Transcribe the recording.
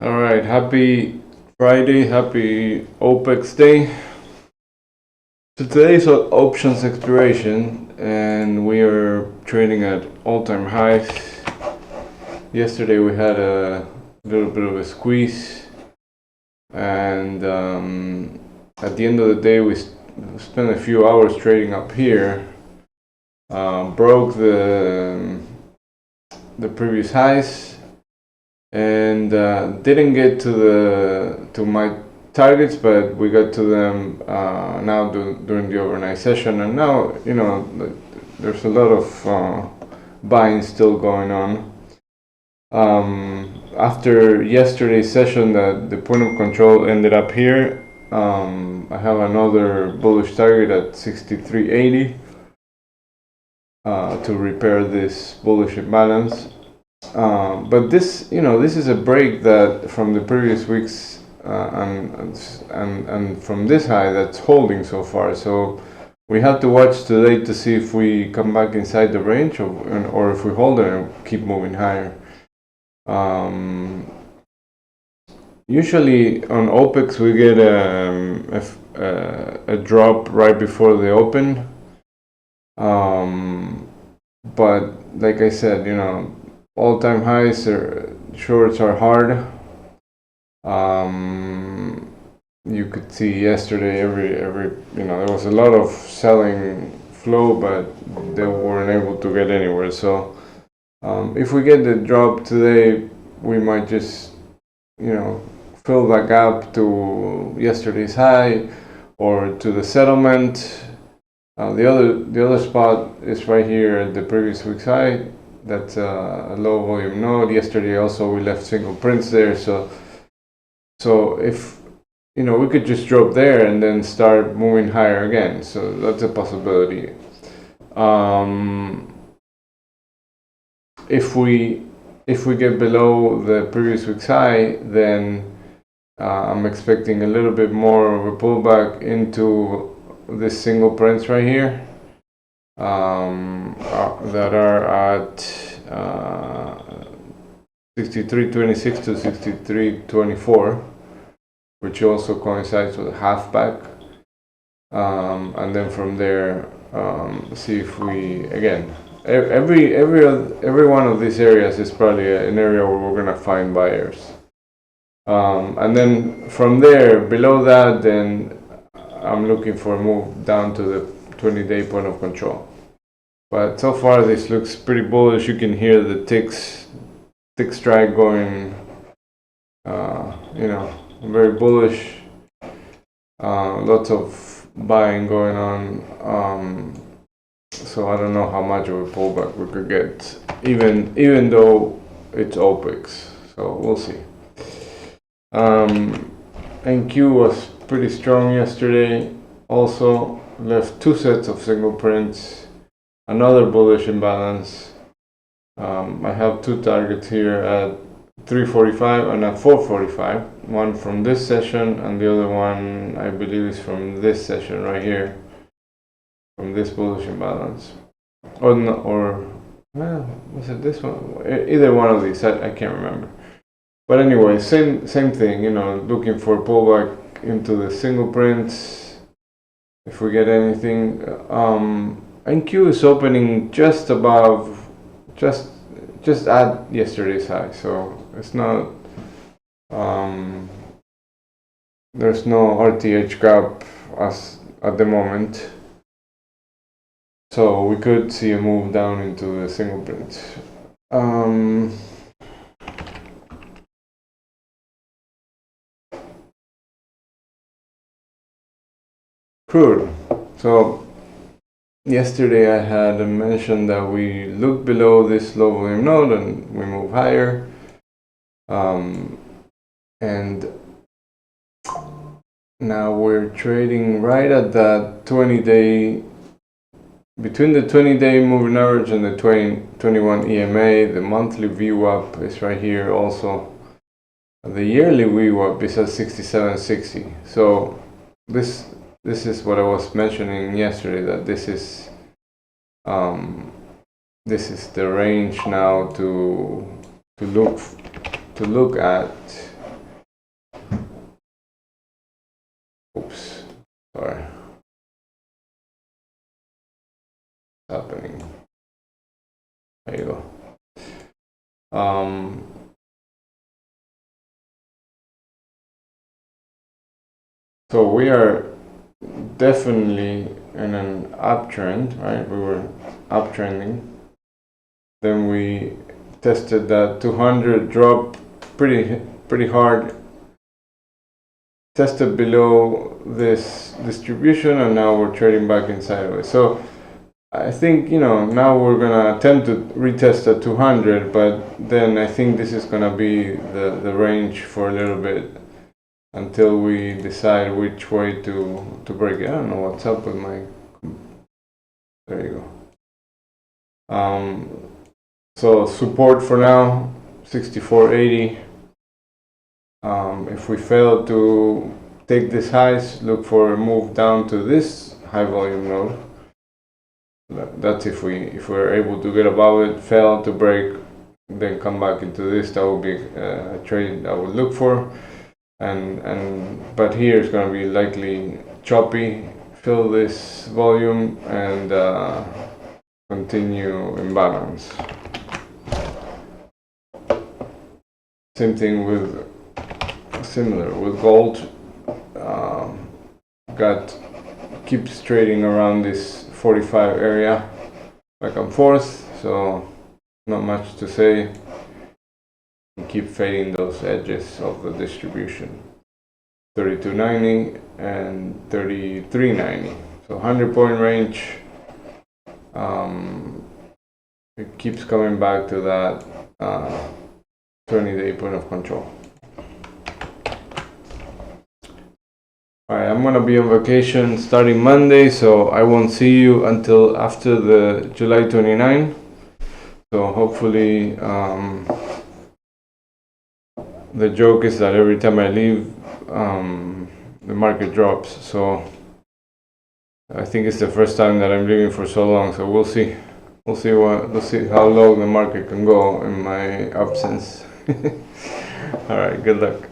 All right, happy Friday, happy OPEX day. So today's options expiration, and we are trading at all-time highs. Yesterday we had a little bit of a squeeze, and at the end of the day we spent a few hours trading up here. Broke the previous highs, and didn't get to my targets, but we got to them now during the overnight session. And now there's a lot of buying still going on. After yesterday's session, the point of control ended up here. I have another bullish target at 63.80 to repair this bullish imbalance. But this is a break that from the previous weeks and from this high that's holding so far. So we have to watch today to see if we come back inside the range or if we hold it and keep moving higher. Usually on OPEX we get a drop right before the open. But like I said, all-time highs shorts are hard. You could see yesterday every there was a lot of selling flow, but they weren't able to get anywhere. So if we get the drop today, we might just fill that gap to yesterday's high or to the settlement. The other spot is right here at the previous week's high. That's a low volume node. Yesterday also we left single prints there, so if we could just drop there and then start moving higher again. So that's a possibility. If we get below the previous week's high, then I'm expecting a little bit more of a pullback into this single prints right here. That are at 63.26 to 63.24, which also coincides with a half back, and then from there see if we again every one of these areas is probably an area where we're gonna find buyers, and then from there below that, then I'm looking for a move down to the 20-day point of control. But so far this looks pretty bullish. You can hear the tick strike going, very bullish. Lots of buying going on. So I don't know how much of a pullback we could get, even though it's OPEX. So we'll see. NQ was pretty strong yesterday. Also left two sets of single prints. Another bullish imbalance. I have two targets here at 345 and at 445. One from this session and the other one I believe is from this session right here, from this bullish imbalance. Was it this one? Either one of these, I can't remember. But anyway, same thing. Looking for a pullback into the single prints. If we get anything. NQ is opening just above, just at yesterday's high, so it's not. There's no RTH gap as at the moment, so we could see a move down into the single print. Crude. So yesterday I had mentioned that we look below this low volume node and we move higher. And now we're trading right at that 20-day, between the 20-day moving average and the 21 EMA. The monthly VWAP is right here also. The yearly VWAP is at 67.60. So this is what I was mentioning yesterday, that this is the range now to look at happening. There you go. So we are definitely in an uptrend, right? We were uptrending. Then we tested that 200 drop pretty hard. Tested below this distribution, and now we're trading back inside of it. So I think, you know, now we're gonna attempt to retest at 200, but then I think this is gonna be the range for a little bit until we decide which way to break it. I don't know what's up with my. There you go. So support for now, 64.80. If we fail to take this highs, look for a move down to this high volume node. That's if we're able to get above it, fail to break, then come back into this. That would be a trade I would look for. But here it's going to be likely choppy, fill this volume and continue imbalance. Same thing with gold. Keeps trading around this 45 area back and forth, so not much to say. Keep fading those edges of the distribution, 32.90 and 33.90. So 100-point range. It keeps coming back to that 20-day point of control. Alright, I'm gonna be on vacation starting Monday, so I won't see you until after the July 29. So hopefully, the joke is that every time I leave, the market drops. So I think it's the first time that I'm leaving for so long. So we'll see. We'll see how low the market can go in my absence. All right, good luck.